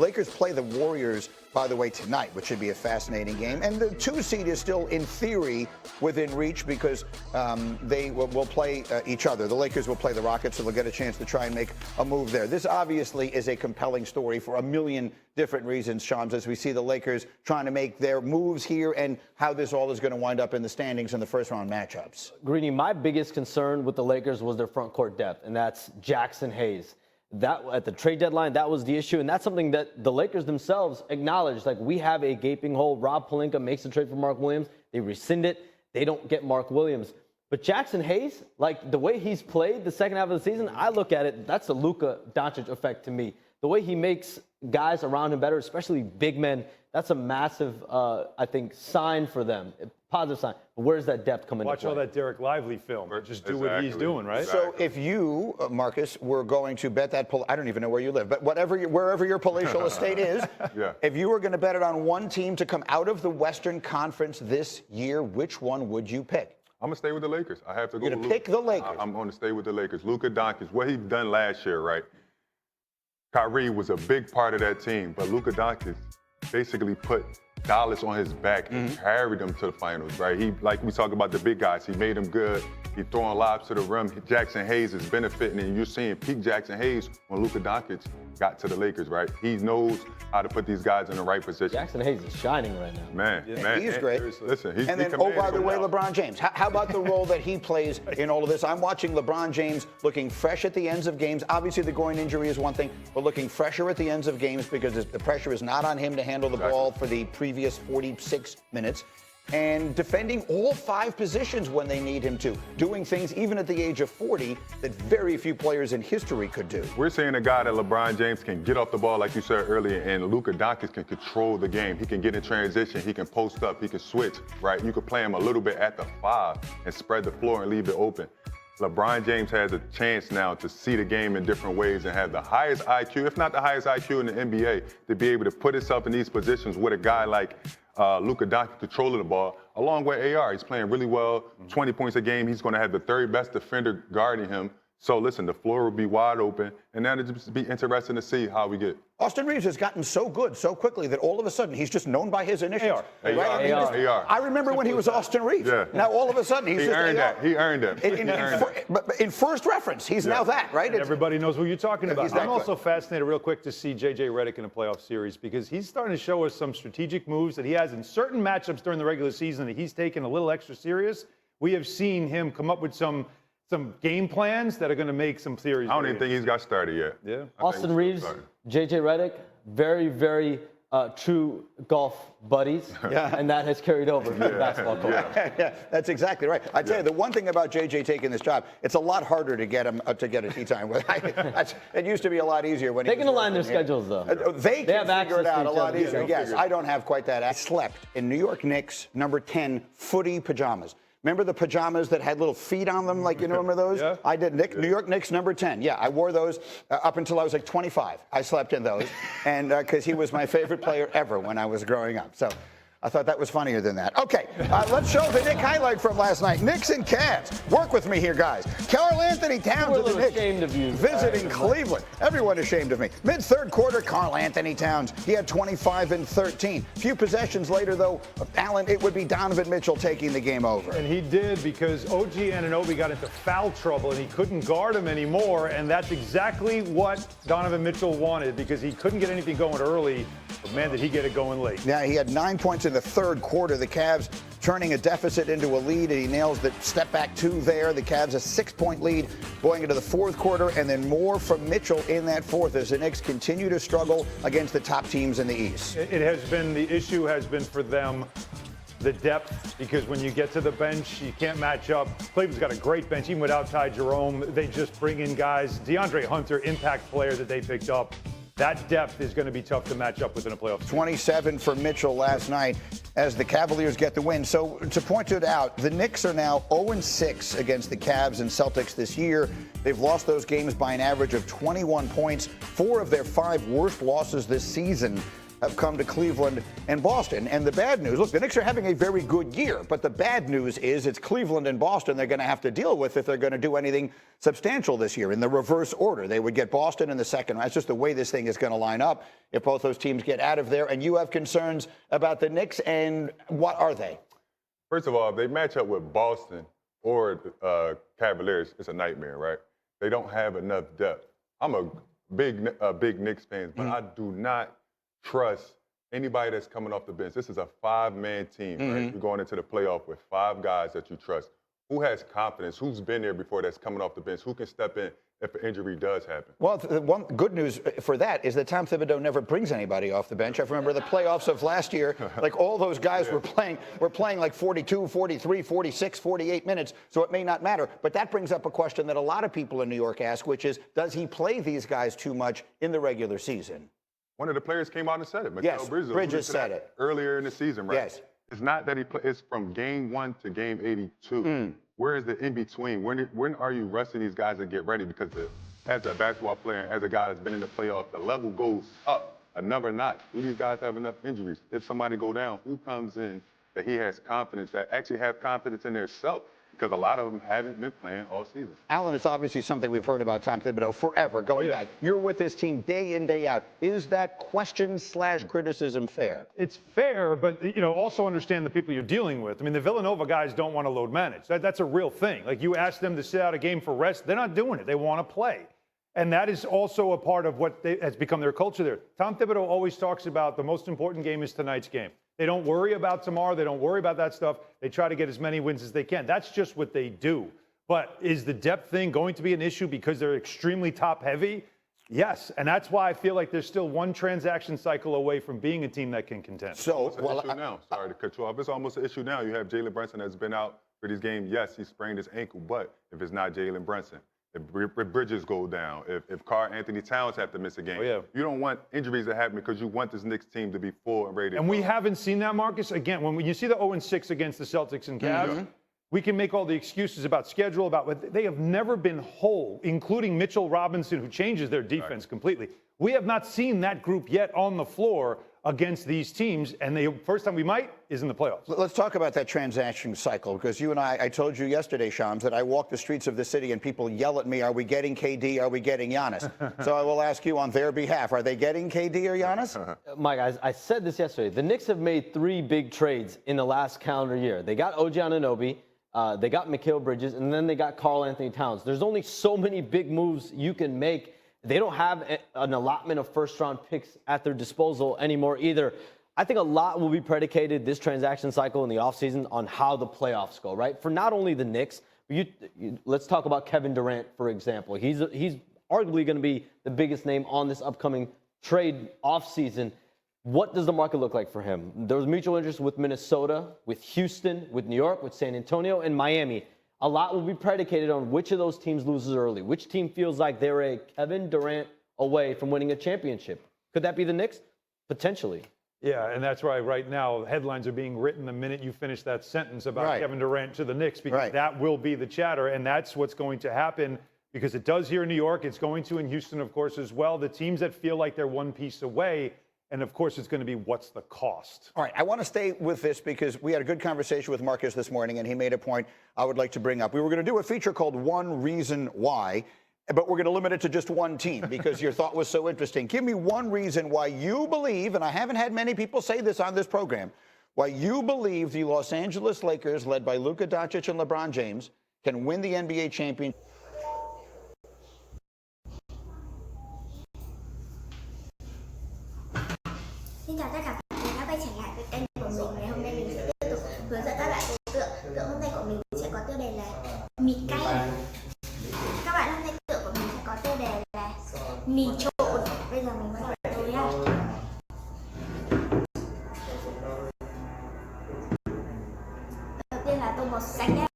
Lakers play the Warriors, by the way, tonight, which should be a fascinating game. And the 2 seed is still, in theory, within reach because they will play each other. The Lakers will play the Rockets, so they'll get a chance to try and make a move there. This obviously is a compelling story for a million different reasons, Shams, as we see the Lakers trying to make their moves here and how this all is going to wind up in the standings in the first-round matchups. Greeny, my biggest concern with the Lakers was their front court depth, and that's Jackson Hayes. That at the trade deadline, that was the issue, and that's something that the Lakers themselves acknowledged. Like, we have a gaping hole. Rob Pelinka makes the trade for Mark Williams. They rescind it. They don't get Mark Williams. But Jackson Hayes, like the way he's played the second half of the season, I look at it, that's the Luka Doncic effect to me. The way he makes guys around him better, especially big men, that's a massive, I think, sign for them. Positive sign. But where's that depth coming into play? Watch all that Derek Lively film. Just do what he's doing, right? So if you, Marcus, were going to bet that, I don't even know where you live, but wherever your palatial estate is, if you were going to bet it on one team to come out of the Western Conference this year, which one would you pick? I'm going to stay with the Lakers. I have to go with Luka. Pick the Lakers. I'm going to stay with the Lakers. Luka Doncic, what he done last year, right? Kyrie was a big part of that team, but Luka Doncic basically put Dallas on his back and carried them to the finals, right? He, like we talk about the big guys, he made them good. He throwing lobs to the rim. Jackson Hayes is benefiting, and you're seeing peak Jackson Hayes when Luka Doncic got to the Lakers, right? He knows how to put these guys in the right position. Jackson Hayes is shining right now. Man. He's great. Listen, he's and then, oh, by the way, LeBron James. How about the role that he plays in all of this? I'm watching LeBron James looking fresh at the ends of games. Obviously, the groin injury is one thing, but looking fresher at the ends of games because the pressure is not on him to handle the ball for the previous 46 minutes. And defending all 5 positions when they need him to, doing things even at the age of 40 that very few players in history could do. We're seeing a guy that LeBron James can get off the ball, like you said earlier, and Luka Doncic can control the game. He can get in transition, he can post up, he can switch, right? You could play him a little bit at the 5 and spread the floor and leave it open. LeBron James has a chance now to see the game in different ways and have the highest IQ, if not the highest IQ in the NBA, to be able to put himself in these positions with a guy like Luka Doncic controlling the ball, along with AR. He's playing really well, 20 points a game. He's going to have the 3rd best defender guarding him. So, listen, the floor will be wide open, and then it'll just be interesting to see how we get. Austin Reeves has gotten so good so quickly that all of a sudden he's just known by his initials. AR. I remember when he was Austin Reeves. Yeah. Now all of a sudden he's he just earned AR. that. He earned it. But in first reference, he's now that, right? Everybody knows what you're talking about. Exactly. I'm also fascinated real quick to see J.J. Redick in a playoff series because he's starting to show us some strategic moves that he has in certain matchups during the regular season that he's taken a little extra serious. We have seen him come up with some game plans that are going to make some series. I don't even think he's got started yet. Yeah. Austin Reeves, J.J. Redick, very, very true golf buddies. Yeah. And that has carried over to the basketball court. Yeah, that's exactly right. I tell you, the one thing about J.J. taking this job, it's a lot harder to get him to get a tee time. It used to be a lot easier when they can align their schedules, though. They can figure it out a lot easier. Yeah, yes, I don't have quite that. I slept in New York Knicks number 10 footy pajamas. Remember the pajamas that had little feet on them? Like, you know, remember those? Yeah. I did. New York Knicks number 10. Yeah, I wore those up until I was like 25. I slept in those, and because he was my favorite player ever when I was growing up. So I thought that was funnier than that. Okay, let's show the Knick highlight from last night. Knicks and Cavs. Work with me here, guys. Karl-Anthony Towns of the Knicks ashamed of you. visiting Cleveland. Everyone ashamed of me. Mid-third quarter, Karl-Anthony Towns. He had 25 and 13. Few possessions later, though, Allen, it would be Donovan Mitchell taking the game over. And he did because OG Anunoby got into foul trouble and he couldn't guard him anymore. And that's exactly what Donovan Mitchell wanted because he couldn't get anything going early. But man, did he get it going late. Yeah, he had 9 points in the third quarter. The Cavs turning a deficit into a lead, and he nails the step back 2 there. The Cavs a 6-point lead going into the fourth quarter, and then more from Mitchell in that fourth as the Knicks continue to struggle against the top teams in the East. It has been, the issue has been for them the depth, because when you get to the bench, you can't match up. Cleveland's got a great bench, even without Ty Jerome. They just bring in guys. DeAndre Hunter, impact player that they picked up. That depth is going to be tough to match up with in a playoff. 27 for Mitchell last night as the Cavaliers get the win. So to point it out, the Knicks are now 0-6 against the Cavs and Celtics this year. They've lost those games by an average of 21 points. 4 of their 5 worst losses this season have come to Cleveland and Boston. And the bad news, look, the Knicks are having a very good year, but the bad news is it's Cleveland and Boston they're going to have to deal with if they're going to do anything substantial this year in the reverse order. They would get Boston in the second round. That's just the way this thing is going to line up if both those teams get out of there. And you have concerns about the Knicks, and what are they? First of all, if they match up with Boston or Cavaliers, it's a nightmare, right? They don't have enough depth. I'm a big Knicks fan, but I do not trust anybody that's coming off the bench. This is a 5-man team, right? You're going into the playoff with 5 guys that you trust. Who has confidence? Who's been there before that's coming off the bench? Who can step in if an injury does happen? Well, the one good news for that is that Tom Thibodeau never brings anybody off the bench. I remember the playoffs of last year, like all those guys were playing like 42, 43, 46, 48 minutes, so it may not matter. But that brings up a question that a lot of people in New York ask, which is, does he play these guys too much in the regular season? One of the players came out and said it. Yes, Bridges said it. Earlier in the season, right? Yes. It's not that it's from game 1 to game 82. Where is the in-between? When are you resting these guys to get ready? Because as a basketball player, as a guy that's been in the playoffs, the level goes up another notch. Do these guys have enough injuries? If somebody go down, who comes in that he has confidence, that actually have confidence in their self? Because a lot of them haven't been playing all season. Alan, it's obviously something we've heard about Tom Thibodeau forever, going back. You're with this team day in, day out. Is that question/criticism fair? It's fair, but also understand the people you're dealing with. I mean, the Villanova guys don't want to load manage. That's a real thing. Like, you ask them to sit out a game for rest, they're not doing it. They want to play. And that is also a part of what has become their culture there. Tom Thibodeau always talks about the most important game is tonight's game. They don't worry about tomorrow. They don't worry about that stuff. They try to get as many wins as they can. That's just what they do. But is the depth thing going to be an issue because they're extremely top heavy? Yes. And that's why I feel like there's still one transaction cycle away from being a team that can contend. So, It's an issue now. Sorry to cut you off. It's almost an issue now. You have Jalen Brunson that's been out for these games. Yes, he sprained his ankle, but if it's not Jalen Brunson, if Bridges go down, if Karl Anthony Towns have to miss a game, you don't want injuries to happen because you want this Knicks team to be full and ready to And go. we haven't seen that, Marcus. Again, when you see the 0-6 against the Celtics and Cavs, we can make all the excuses about schedule, about what they have never been whole, including Mitchell Robinson, who changes their defense completely. We have not seen that group yet on the floor against these teams, and the first time we might is in the playoffs. Let's talk about that transaction cycle, because you and I told you yesterday, Shams, that I walk the streets of the city and people yell at me, are we getting KD, are we getting Giannis? So I will ask you on their behalf, are they getting KD or Giannis? Mike, I said this yesterday. The Knicks have made 3 big trades in the last calendar year. They got OG Anunoby, they got Mikal Bridges, and then they got Karl Anthony Towns. There's only so many big moves you can make. They don't have an allotment of first-round picks at their disposal anymore either. I think a lot will be predicated this transaction cycle in the offseason on how the playoffs go, right? For not only the Knicks, but let's talk about Kevin Durant, for example. He's arguably going to be the biggest name on this upcoming trade offseason. What does the market look like for him? There was mutual interest with Minnesota, with Houston, with New York, with San Antonio, and Miami. A lot will be predicated on which of those teams loses early. Which team feels like they're a Kevin Durant away from winning a championship? Could that be the Knicks? Potentially. Yeah, and that's why right now headlines are being written the minute you finish that sentence about Kevin Durant to the Knicks, because that will be the chatter, and that's what's going to happen, because it does here in New York. It's going to in Houston, of course, as well. The teams that feel like they're one piece away. And, of course, it's going to be what's the cost. All right, I want to stay with this because we had a good conversation with Marcus this morning, and he made a point I would like to bring up. We were going to do a feature called One Reason Why, but we're going to limit it to just one team because your thought was so interesting. Give me one reason why you believe, and I haven't had many people say this on this program, why you believe the Los Angeles Lakers, led by Luka Doncic and LeBron James, can win the NBA championship. Xin chào tất cả các bạn đã quay trở lại với kênh của mình. Ngày hôm nay mình sẽ tiếp tục hướng dẫn các bạn về tượng. Tượng hôm nay của mình sẽ có tiêu đề là mì cay. Các bạn hôm nay tượng của mình sẽ có tiêu đề là mì trộn. Bây giờ mình bắt đầu thôi nhá. Đầu tiên là tô màu xanh nhé.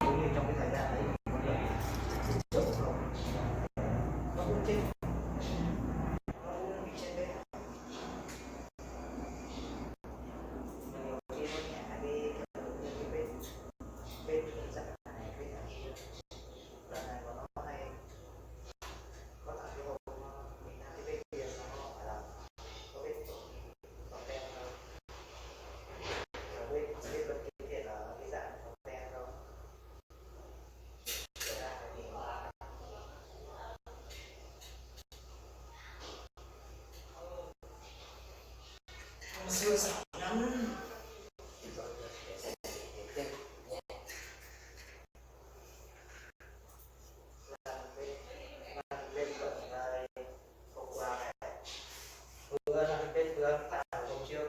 được, tại ở vòng trước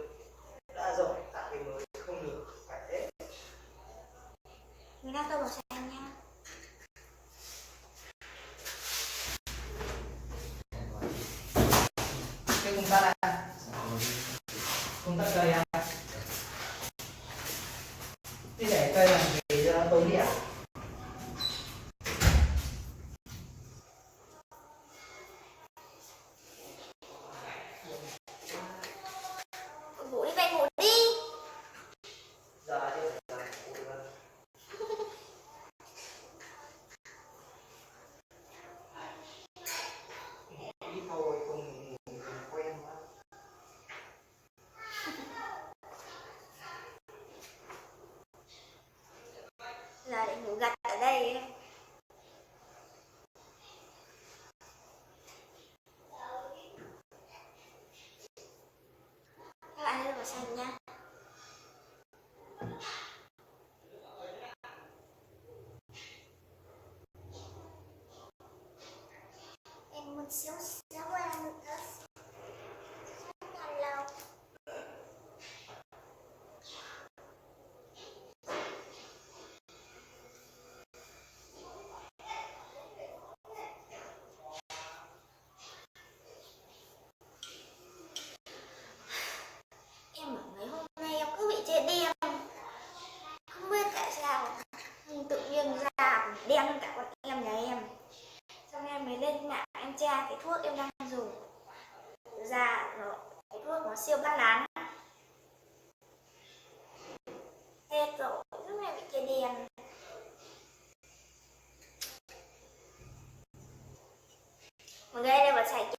đã giỏi, tại vì mới không được phải thế. Người ta tô màu xanh nha. Cái công tắc này, công tắc cây à? Đi để cây làm gì cho nó tối điện? Ngủ đi về ngủ đi. Giờ chưa phải giờ ngủ luôn. Ít thôi, không ngủ quen quá. Giờ để ngủ gật ở đây ấy. Các bạn hãy màu xanh nha. Em muốn xíu xíu qua làm nữa. Hello. Em ở mấy hôm nay em cứ bị chơi điên. Không biết tại sao. Nhưng tự nhiên da đen hơn cả con em nhà em. Xong em mới lên mạng em tra cái thuốc em đang dùng. Da nó, cái thuốc nó siêu bắt lán. Hết rồi, lúc này bị chơi điên. Mọi người đây là sạch